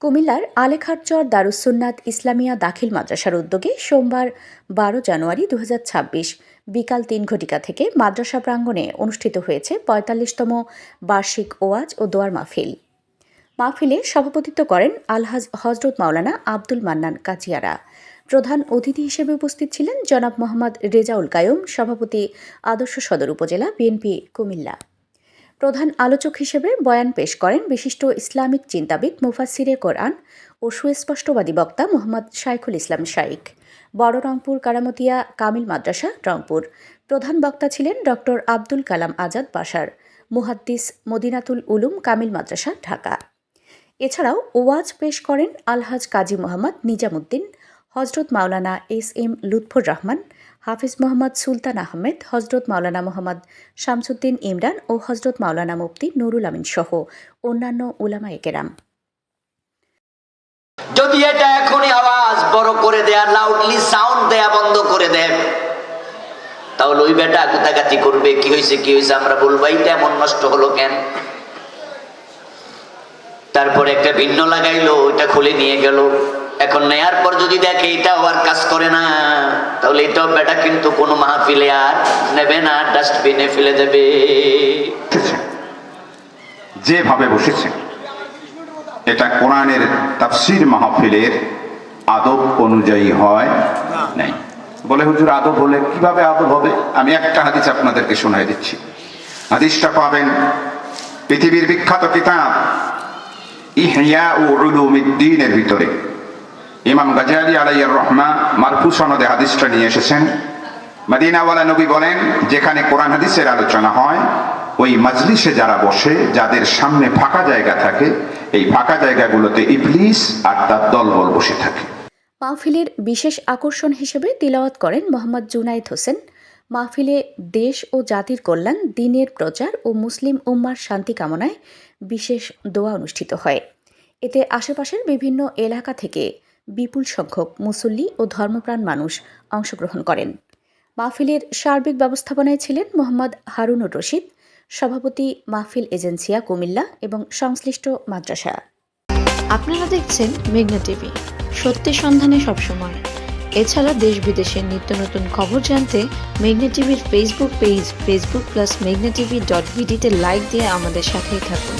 কুমিল্লার আলেখারচর দারুস-সুন্নাত ইসলামিয়া দাখিল মাদ্রাসার উদ্যোগে সোমবার ১২ জানুয়ারি ২০২৬ বিকাল ৩ ঘটিকা থেকে মাদ্রাসা প্রাঙ্গণে অনুষ্ঠিত হয়েছে ৪৫তম বার্ষিক ওয়াজ ও দোয়ার মাহফিল। মাহফিলে সভাপতিত্ব করেন আলহাজ হজরত মাওলানা আব্দুল মান্নান কাচিয়ারা। প্রধান অতিথি হিসেবে উপস্থিত ছিলেন জনাব মোহাম্মদ রেজাউল কায়ুম, সভাপতি আদর্শ সদর উপজেলা বিএনপি কুমিল্লা। প্রধান আলোচক হিসেবে বয়ান পেশ করেন বিশিষ্ট ইসলামিক চিন্তাবিদ মুফাসসিরে কোরআন ও সুস্পষ্টবাদী বক্তা মোহাম্মদ শাইখুল ইসলাম শাইখ। বড় রংপুর কারামতিয়া কামিল মাদ্রাসা রংপুর। প্রধান বক্তা ছিলেন ডক্টর আব্দুল কালাম আজাদ বাশার, মুহাদ্দিস মদিনাতুল উলুম কামিল মাদ্রাসা ঢাকা। এছাড়াও ওয়াজ পেশ করেন আলহাজ কাজী মোহাম্মদ নিজামুদ্দিন, হজরত মাওলানা এস.এম. লুৎফর রহমান, হাফিজ মোহাম্মদ সুলতান আহমেদ, হজরত মাওলানা মোহাম্মদ শামসুদ্দিন ইমরান ও হজরত মাওলানা মুফতি নুরুল আমিন সহ অন্যান্য উলামায়ে কেরাম। যদি এটা এখনই আওয়াজ বড় করে দেয়া, লাউডলি সাউন্ড দেয়া বন্ধ করে দেন, তাহলে ওই বেটা গুতাগাতি করবে, কি হয়েছে আমরা বলবো এইটা এমন নষ্ট হলো কেন। তারপরে একটা ভিন্ন লাগাইলো, ওইটা খুলে নিয়ে গেল। এখন নেয়ার পর যদি দেখে এটাও আর কাজ করে না, তাহলে এটাও বেটা কিন্তু কোনো মাহফিলে আর নেবে না, ডাস্টবিনে ফেলে দেবে। যেভাবে বসেছে এটা কোরআনের তাফসীর মাহফিলের আদব অনুযায়ী হয় নাই। বলে হুজুর আদব হলে কিভাবে আদব হবে? আমি একটা হাদিস আপনাদেরকে শোনাই দিচ্ছি। হাদিসটা পাবেন পৃথিবীর বিখ্যাত কিতাব ইহয়া উলুমিদ্দিনের ভিতরে। ইমাম গাজালি আলাইহির রহমা মারফু সনদে হাদিসটা নিয়ে এসেছেন। মদিনাওয়ালা নবী বলেন, যেখানে কোরআন হাদিসের আলোচনা হয় ওই মাজলিসে যারা বসে, যাদের সামনে ফাঁকা জায়গা থাকে, এই ফাঁকা জায়গাগুলোতে ইবলিস আর তার দলবল বসে থাকে। মাহফিলের বিশেষ আকর্ষণ হিসেবে তিলাওয়াত করেন মোহাম্মদ জুনায়েদ হোসেন। মাহফিলে দেশ ও জাতির কল্যাণ, দ্বীনের প্রচার ও মুসলিম উম্মার শান্তি কামনায় বিশেষ দোয়া অনুষ্ঠিত হয়। এতে আশেপাশের বিভিন্ন এলাকা থেকে বিপুল সংখ্যক মুসল্লি ও ধর্মপ্রাণ মানুষ অংশগ্রহণ করেন। মাহফিলের সার্বিক ব্যবস্থাপনায় ছিলেন মোহাম্মদ হারুনুর রশিদ, সভাপতি মাহফিল এজেন্সিয়া কুমিল্লা এবং সংশ্লিষ্ট মাদ্রাসা। আপনারা দেখছেন মেঘনা টিভি, সত্যের সন্ধানে সবসময়। এছাড়া দেশ বিদেশের নিত্য নতুন খবর জানতে মেঘনা টিভির ফেসবুক পেজ facebook+meghna tv.bd তে লাইক দিয়ে আমাদের সাথেই থাকুন।